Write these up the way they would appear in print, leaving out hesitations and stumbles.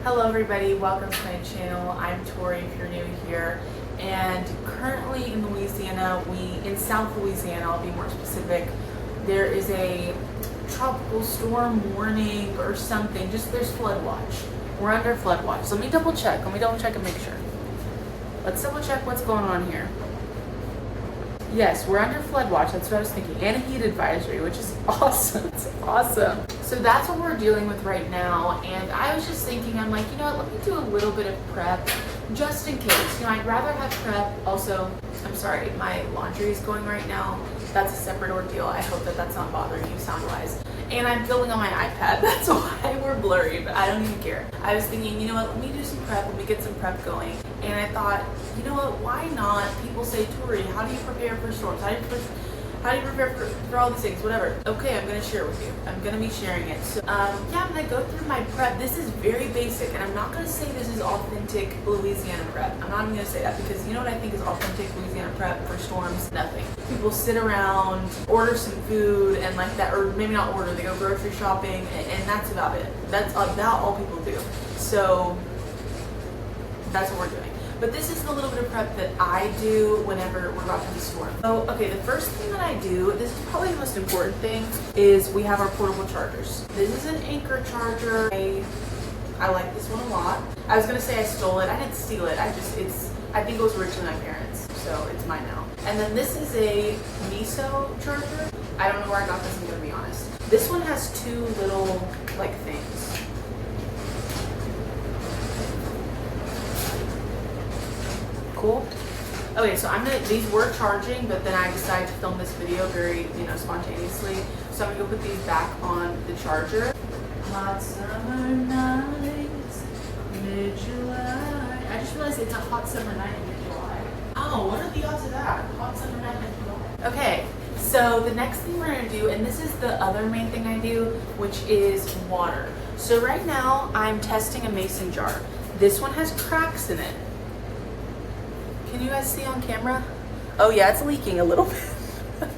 Hello everybody, welcome to my channel. I'm Tori if you're new here, and currently in Louisiana, in South Louisiana, I'll be more specific, there is a tropical storm warning or something, there's flood watch. We're under flood watch. So let me double check and make sure. Let's double check what's going on here. Yes, we're under flood watch, that's what I was thinking, and a heat advisory, which is awesome. It's awesome. So that's what we're dealing with right now, and I was just thinking, I'm like, you know what, let me do a little bit of prep just in case. You know, I'd rather have prep. Also, I'm sorry, my laundry is going right now. That's a separate ordeal. I hope that that's not bothering you sound-wise. And I'm filming on my iPad, that's why we're blurry, but I don't even care. I was thinking, you know what, let me do some prep, let me get some prep going. And I thought, you know what, why not? People say, Tori, how do you prepare for storms? How do you prepare for all these things? Whatever. Okay, I'm gonna share with you. I'm gonna be sharing it. So, yeah, I'm gonna go through my prep. This is very basic, and I'm not gonna say this is authentic Louisiana prep. I'm not even gonna say that because you know what I think is authentic Louisiana prep for storms? Nothing. People sit around, order some food, and like that, or maybe not order, they go grocery shopping, and that's about it. That's about all people do. So, that's what we're doing. But this is the little bit of prep that I do whenever we're about to have a storm. So, okay, the first thing that I do, this is probably the most important thing, is we have our portable chargers. This is an Anchor charger. I like this one a lot. I was gonna say I stole it. I didn't steal it. I think it was originally my parents, so it's mine now. And then this is a miso charger. I don't know where I got this, I'm gonna be honest. This one has two little, like, things. Cool. Okay, so these were charging, but then I decided to film this video very, spontaneously. So I'm gonna go put these back on the charger. Hot summer nights, mid-July. I just realized it's a hot summer night in mid-July. Oh, what are the odds of that? Hot summer night in mid-July. Okay, so the next thing we're gonna do, and this is the other main thing I do, which is water. So right now, I'm testing a mason jar. This one has cracks in it. Can you guys see on camera? Oh yeah, it's leaking a little bit.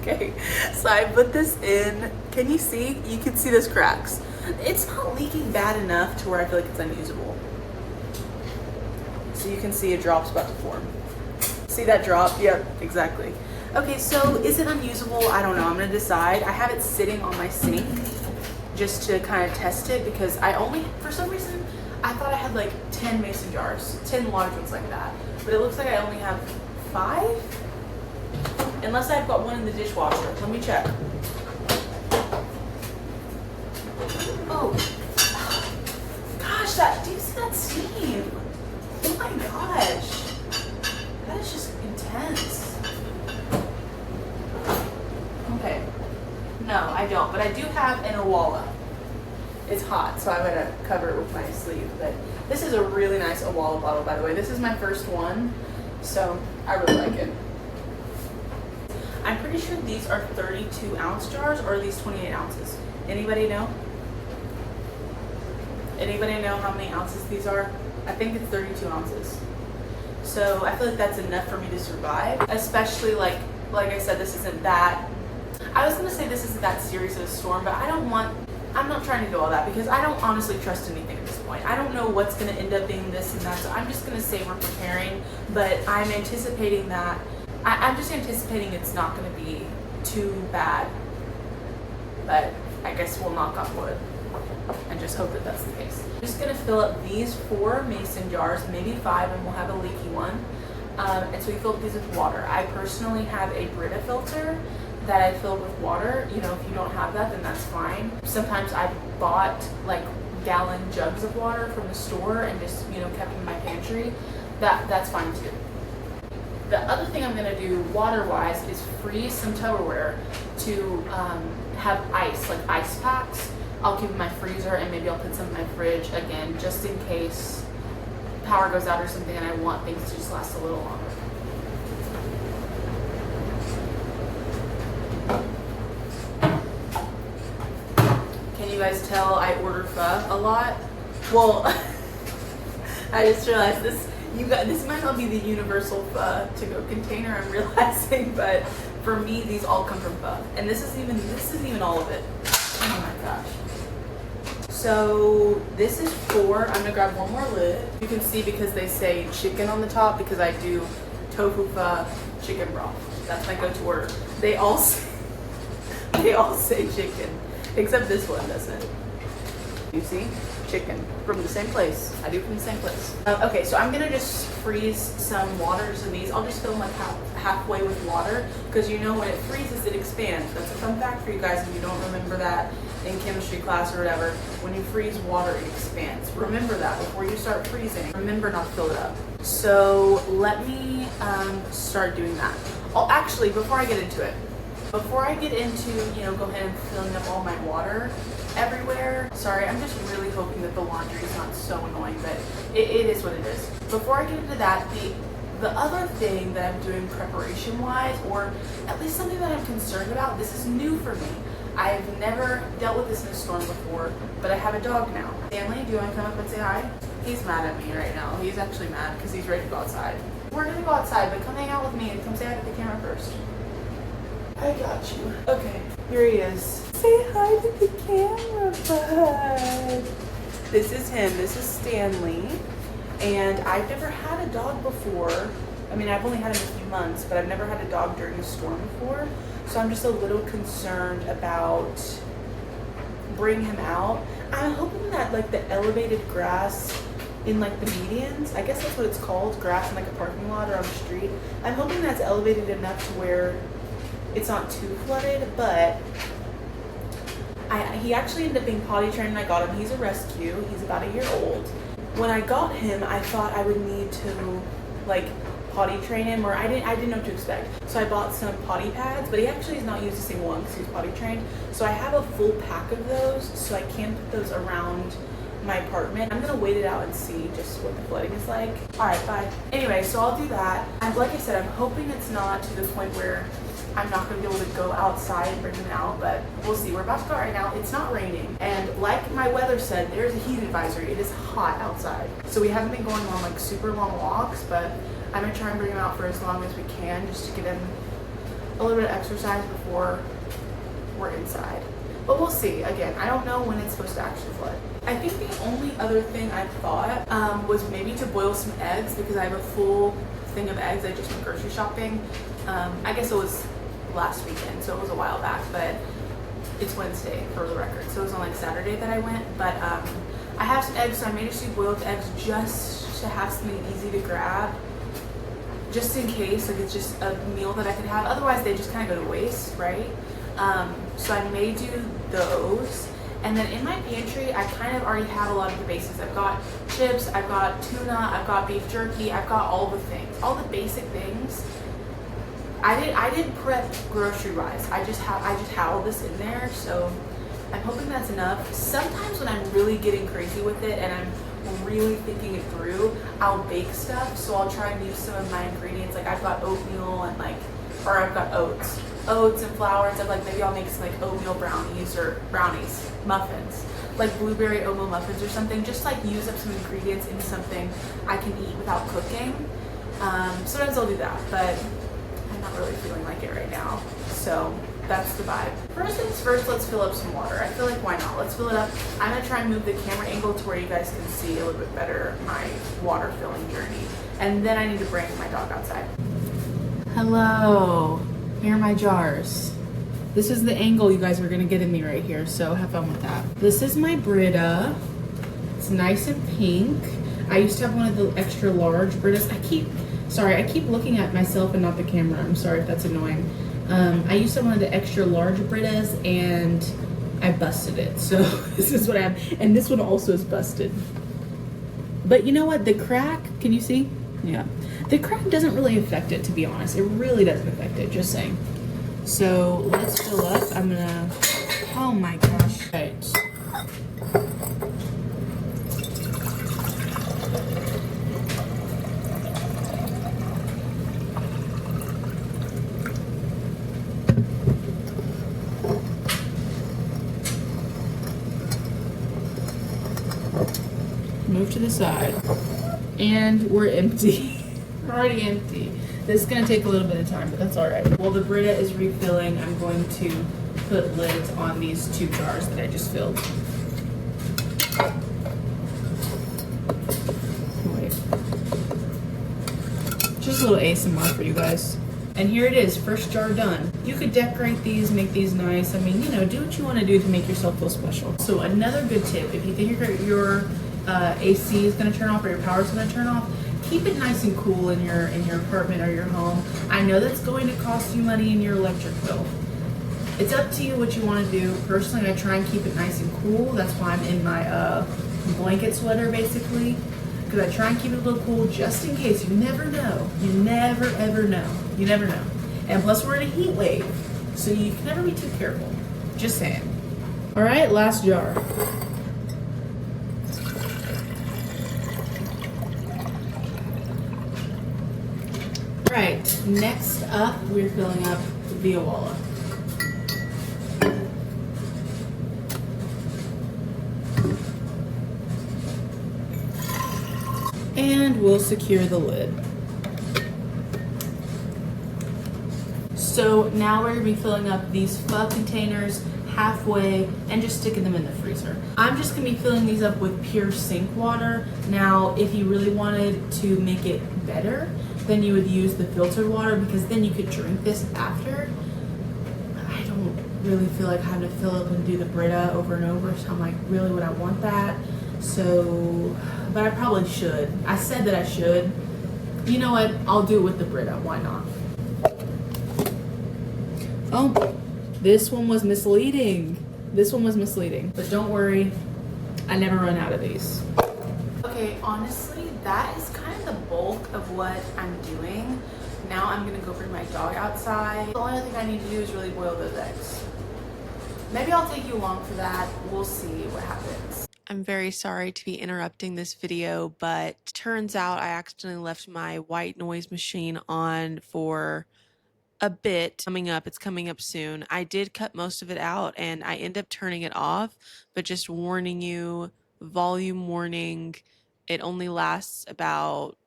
Okay, so I put this in. Can you see? You can see those cracks. It's not leaking bad enough to where I feel like it's unusable. So you can see a drop's about to form. See that drop? Yep, exactly. Okay, so is it unusable? I don't know. I'm gonna decide. I have it sitting on my sink just to kind of test it because for some reason, I thought I had like 10 mason jars, 10 large ones like that. But it looks like I only have 5? Unless I've got one in the dishwasher. Let me check. Oh. Gosh, do you see that steam? Oh my gosh. That is just intense. Okay. No, I don't. But I do have an Awala. It's hot, so I'm gonna cover it with my sleeve. But this is a really nice Awala bottle, by the way. This is my first one, so I really like it. I'm pretty sure these are 32-ounce jars, or are these 28 ounces? Anybody know? Anybody know how many ounces these are? I think it's 32 ounces. So I feel like that's enough for me to survive, especially like I said, this isn't that. I was gonna say this isn't that serious of a storm, but I'm not trying to do all that because I don't honestly trust anything at this point. I don't know what's going to end up being this and that, so I'm just going to say we're preparing, but I'm anticipating that. I'm just anticipating it's not going to be too bad, but I guess we'll knock on wood and just hope that that's the case. I'm just going to fill up these 4 mason jars, maybe 5, and we'll have a leaky one. And so we fill up these with water. I personally have a Brita filter that I fill with water. You know, if you don't have that, then that's fine. Sometimes I've bought like gallon jugs of water from the store and just, kept in my pantry. That's fine too. The other thing I'm gonna do water-wise is freeze some Tupperware to have ice, like ice packs. I'll keep in my freezer and maybe I'll put some in my fridge again, just in case power goes out or something and I want things to just last a little longer. You guys tell I order pho a lot. Well, I just realized this might not be the universal pho to-go container, I'm realizing, but for me these all come from pho, and this is even all of it. Oh my gosh. So this is 4. I'm gonna grab one more lid. You can see because they say chicken on the top because I do tofu pho chicken broth. That's my go-to order. They all say chicken, except this one doesn't. You see? Chicken from the same place. I do from the same place. Okay, so I'm gonna just freeze some water. So these, I'll just fill them like halfway with water because you know when it freezes, it expands. That's a fun fact for you guys if you don't remember that in chemistry class or whatever. When you freeze water, it expands. Remember that before you start freezing. Remember not to fill it up. So let me start doing that. Oh, actually, before I get into it, go ahead and filling up all my water everywhere. Sorry, I'm just really hoping that the laundry is not so annoying, but it is what it is. Before I get into that, the other thing that I'm doing preparation-wise, or at least something that I'm concerned about, this is new for me. I've never dealt with this in a storm before, but I have a dog now. Stanley, do you want to come up and say hi? He's mad at me right now. He's actually mad because he's ready to go outside. We're gonna go outside, but come hang out with me and come say hi to the camera first. I got you. Okay, here he is. Say hi to the camera, bud. This is him. This is Stanley. And I've never had a dog before. I mean, I've only had him a few months, but I've never had a dog during a storm before. So I'm just a little concerned about bringing him out. I'm hoping that like the elevated grass in like the medians, I guess that's what it's called, grass in like a parking lot or on the street. I'm hoping that's elevated enough to where it's not too flooded, but he actually ended up being potty trained when I got him. He's a rescue. He's about a year old. When I got him, I thought I would need to like potty train him, or I didn't know what to expect. So I bought some potty pads, but he actually has not used a single one because he's potty trained. So I have a full pack of those, so I can put those around my apartment. I'm gonna wait it out and see just what the flooding is like. All right, bye. Anyway, so I'll do that. And like I said, I'm hoping it's not to the point where I'm not gonna be able to go outside and bring them out, but we'll see. We're about to go right now. It's not raining. And like my weather said, there's a heat advisory. It is hot outside. So we haven't been going on like super long walks, but I'm gonna try and bring him out for as long as we can just to get him a little bit of exercise before we're inside. But we'll see. Again, I don't know when it's supposed to actually flood. I think the only other thing I thought was maybe to boil some eggs because I have a full thing of eggs. I just went grocery shopping. I guess it was last weekend, so it was a while back, but it's Wednesday for the record. So it was on like Saturday that I went, but I have some eggs, so I made a few boiled eggs just to have something easy to grab, just in case, like it's just a meal that I could have. Otherwise, they just kind of go to waste, right? So I may do those. And then in my pantry, I kind of already have a lot of the basics. I've got chips, I've got tuna, I've got beef jerky, I've got all the things, all the basic things. I did prep grocery-wise. I just have all this in there, so I'm hoping that's enough. Sometimes when I'm really getting crazy with it and I'm really thinking it through, I'll bake stuff. So I'll try and use some of my ingredients. Like I've got oatmeal and I've got oats and flour and stuff. Like maybe I'll make some like oatmeal brownies, muffins, like blueberry oatmeal muffins or something. Just like use up some ingredients in something I can eat without cooking. Sometimes I'll do that, but I'm not really feeling like it right now. So that's the vibe. First things first, let's fill up some water. I feel like why not? Let's fill it up. I'm gonna try and move the camera angle to where you guys can see a little bit better my water filling journey. And then I need to bring my dog outside. Hello, here are my jars. This is the angle you guys are gonna get in me right here, so have fun with that. This is my Brita. It's nice and pink. I used to have one of the extra large Britas. I keep looking at myself and not the camera. I'm sorry if that's annoying. I used to have one of the extra large Britas and I busted it. So this is what I have. And this one also is busted. But you know what? The crack, can you see? Yeah. The crack doesn't really affect it, to be honest. It really doesn't affect it, just saying. So let's fill up. Oh my gosh. Right. Move to the side. And we're empty. We're already empty. This is gonna take a little bit of time, but that's all right. While the Brita is refilling, I'm going to put lids on these 2 jars that I just filled. Just a little ASMR for you guys. And here it is, first jar done. You could decorate these, make these nice. I mean, you know, do what you want to do to make yourself feel special. So another good tip, if you think your AC is going to turn off or your power is going to turn off, keep it nice and cool in your apartment or your home. I know that's going to cost you money in your electric bill. It's up to you what you want to do. Personally, I try and keep it nice and cool. That's why I'm in my blanket sweater, basically. Because I try and keep it a little cool just in case. You never know. You never, ever know. You never know. And plus, we're in a heat wave, so you can never be too careful. Just saying. All right, last jar. All right, next up, we're filling up the Via Walla. And we'll secure the lid. So now we're gonna be filling up these pho containers halfway and just sticking them in the freezer. I'm just gonna be filling these up with pure sink water. Now, if you really wanted to make it better, then you would use the filtered water, because then you could drink this after. I don't really feel like having to fill up and do the Brita over and over, so I'm like, really, would I want that? So, but I probably should. I said that I should. You know what? I'll do it with the Brita. Why not? Oh, this one was misleading. This one was misleading. But don't worry, I never run out of these. Okay, honestly, that is kind of the bulk of what I'm doing. Now I'm gonna go bring my dog outside. The only other thing I need to do is really boil those eggs. Maybe I'll take you along for that. We'll see what happens. I'm very sorry to be interrupting this video, but turns out I accidentally left my white noise machine on for a bit. It's coming up soon. I did cut most of it out and I end up turning it off, but just warning you, volume warning, it only lasts about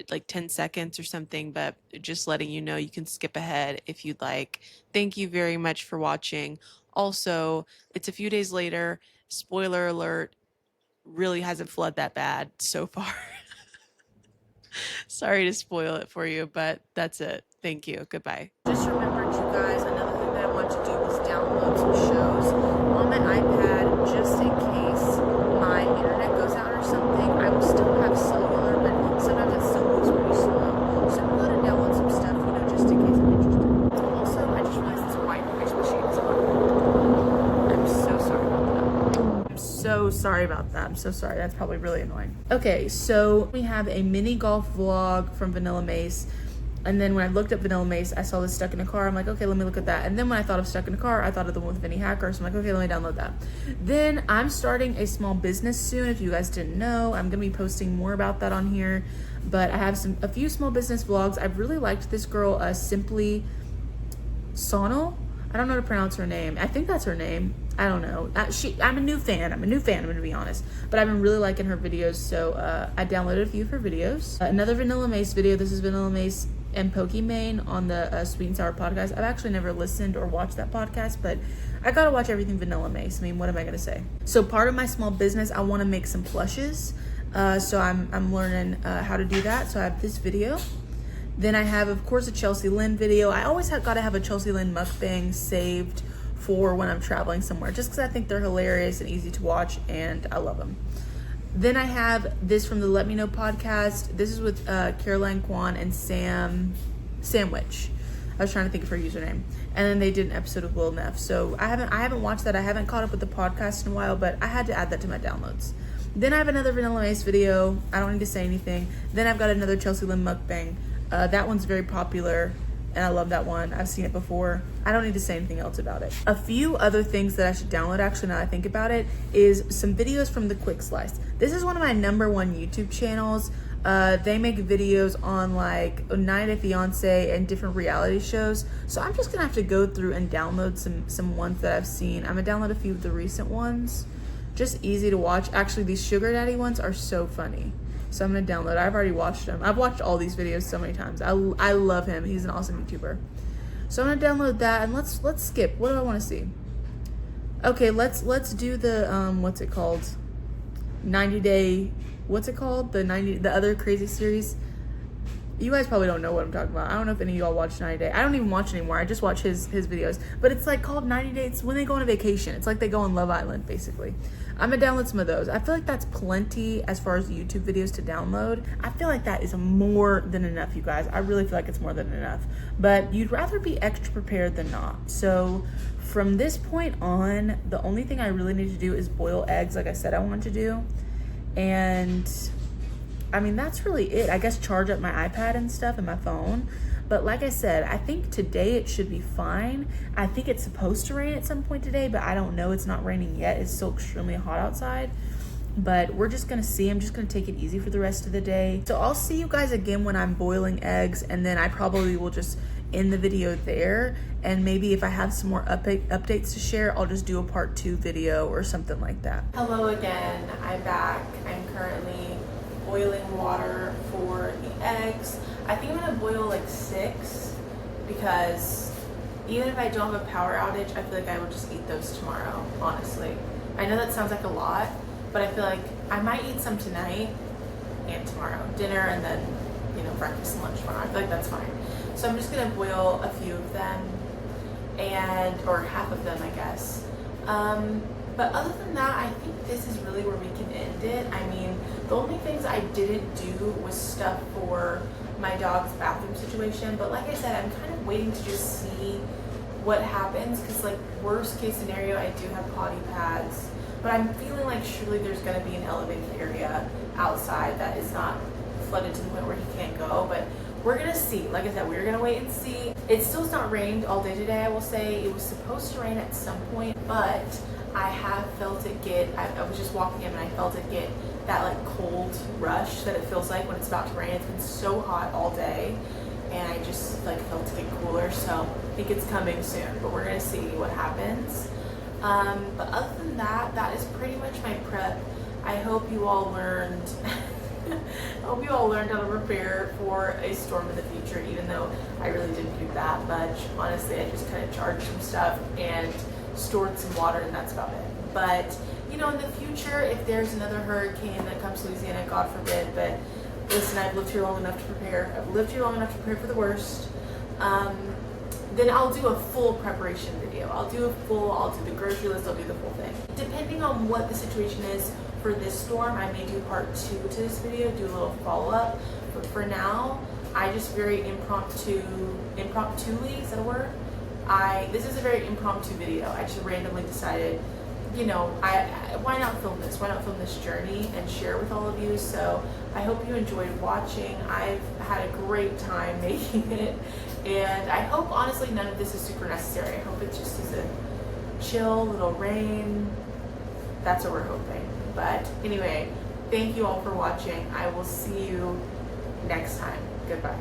like 10 seconds or something, but just letting you know you can skip ahead if you'd like. Thank you very much for watching. Also, it's a few days later. Spoiler alert, really hasn't flooded that bad so far. Sorry to spoil it for you, but that's it. Thank you. Goodbye. Just remembered, you guys, another thing that I wanted to do was download some shows on my iPad just in case my internet goes out or something. I will still have cellular, but sometimes it still moves pretty slow. So I'm going to download some stuff, you know, just in case I'm interested. Also, I just realized this white noise machine is on. I'm so sorry about that. I'm so sorry about that. I'm so sorry. That's probably really annoying. Okay, so we have a mini golf vlog from Vanilla Mace. And then when I looked up Vanilla Mace, I saw this Stuck in a Car. I'm like, okay, let me look at that. And then when I thought of Stuck in a Car, I thought of the one with Vinny Hacker. So I'm like, okay, let me download that. Then I'm starting a small business soon. If you guys didn't know, I'm gonna be posting more about that on here. But I have a few small business vlogs. I've really liked this girl, Simply Sono. I don't know how to pronounce her name. I think that's her name. I don't know. I'm a new fan. I'm gonna be honest. But I've been really liking her videos, so I downloaded a few of her videos. Another Vanilla Mace video. This is Vanilla Mace and Pokimane on the Sweet and Sour podcast. I've actually never listened or watched that podcast, but I gotta watch everything Vanilla Mace. I mean, what am I gonna say? So part of my small business, I want to make some plushes. So I'm learning how to do that. So I have this video. Then I have, of course, a Chelsea Lynn video. I always gotta have a Chelsea Lynn mukbang saved for when I'm traveling somewhere, just because I think they're hilarious and easy to watch, and I love them. Then I have this from the Let Me Know podcast. This is with Caroline Kwan and Sandwich. I was trying to think of her username. And then they did an episode of Lil Neff. So I haven't watched that. I haven't caught up with the podcast in a while, but I had to add that to my downloads. Then I have another Vanilla Mace video. I don't need to say anything. Then I've got another Chelsea Lynn mukbang. That one's very popular, and I love that one. I've seen it before. I don't need to say anything else about it. A few other things that I should download, actually, now that I think about it, is some videos from the Quick Slice. This is one of my #1 YouTube channels. They make videos on like 90 Day Fiance and different reality shows. So I'm just gonna have to go through and download some ones that I've seen. I'm gonna download a few of the recent ones. Just easy to watch. Actually, these Sugar Daddy ones are so funny. So I'm gonna download. I've already watched them. I've watched all these videos so many times. I love him. He's an awesome YouTuber. So I'm gonna download that, and let's skip. What do I want to see? Okay, let's do the what's it called? 90 Day. What's it called? The other crazy series. You guys probably don't know what I'm talking about. I don't know if any of y'all watch 90 Day. I don't even watch anymore. I just watch his videos. But it's like called 90 Days when they go on a vacation. It's like they go on Love Island, basically. I'm gonna download some of those. I feel like that's plenty as far as YouTube videos to download. I feel like that is more than enough, you guys. I really feel like it's more than enough. But you'd rather be extra prepared than not. So from this point on, the only thing I really need to do is boil eggs like I said I wanted to do. And I mean, that's really it. I guess charge up my iPad and stuff and my phone. But like I said, I think today it should be fine. I think it's supposed to rain at some point today, but I don't know. It's not raining yet. It's still extremely hot outside. But we're just gonna see. I'm just gonna take it easy for the rest of the day. So I'll see you guys again when I'm boiling eggs, and then I probably will just end the video there. And maybe if I have some more updates to share, I'll just do a part 2 video or something like that. Hello again, I'm back. I'm currently boiling water for the eggs. I think I'm gonna boil like 6 because even if I don't have a power outage, I feel like I will just eat those tomorrow, honestly. I know that sounds like a lot, but I feel like I might eat some tonight and tomorrow. Dinner and then, you know, breakfast and lunch tomorrow. I feel like that's fine. So I'm just gonna boil a few of them or half of them, I guess. But other than that, I think this is really where we can end it. I mean, the only things I didn't do was stuff for my dog's bathroom situation. But like I said, I'm kind of waiting to just see what happens. Because like worst case scenario, I do have potty pads. But I'm feeling like surely there's going to be an elevated area outside that is not flooded to the point where he can't go. But we're going to see. Like I said, we're going to wait and see. It still's not rained all day today, I will say. It was supposed to rain at some point. But I have felt it get, I was just walking in and I felt it get that like cold rush that it feels like when it's about to rain. It's been so hot all day and I just like felt it get cooler. So I think it's coming soon, but we're gonna see what happens. But other than that, that is pretty much my prep. I hope you all learned, I hope you all learned how to prepare for a storm in the future, even though I really didn't do that much. Honestly, I just kind of charged some stuff and stored some water, and that's about it. But you know, in the future, if there's another hurricane that comes to Louisiana, God forbid, but listen, I've lived here long enough to prepare. I've lived here long enough to prepare for the worst. Then I'll do a full preparation video. I'll do the grocery list, I'll do the full thing. Depending on what the situation is for this storm, I may do part 2 to this video, do a little follow-up. But for now, I just very impromptuly, is that a word? This is a very impromptu video. I just randomly decided, you know, why not film this? Why not film this journey and share with all of you? So I hope you enjoyed watching. I've had a great time making it. And I hope, honestly, none of this is super necessary. I hope it just is a chill little rain. That's what we're hoping. But anyway, thank you all for watching. I will see you next time. Goodbye.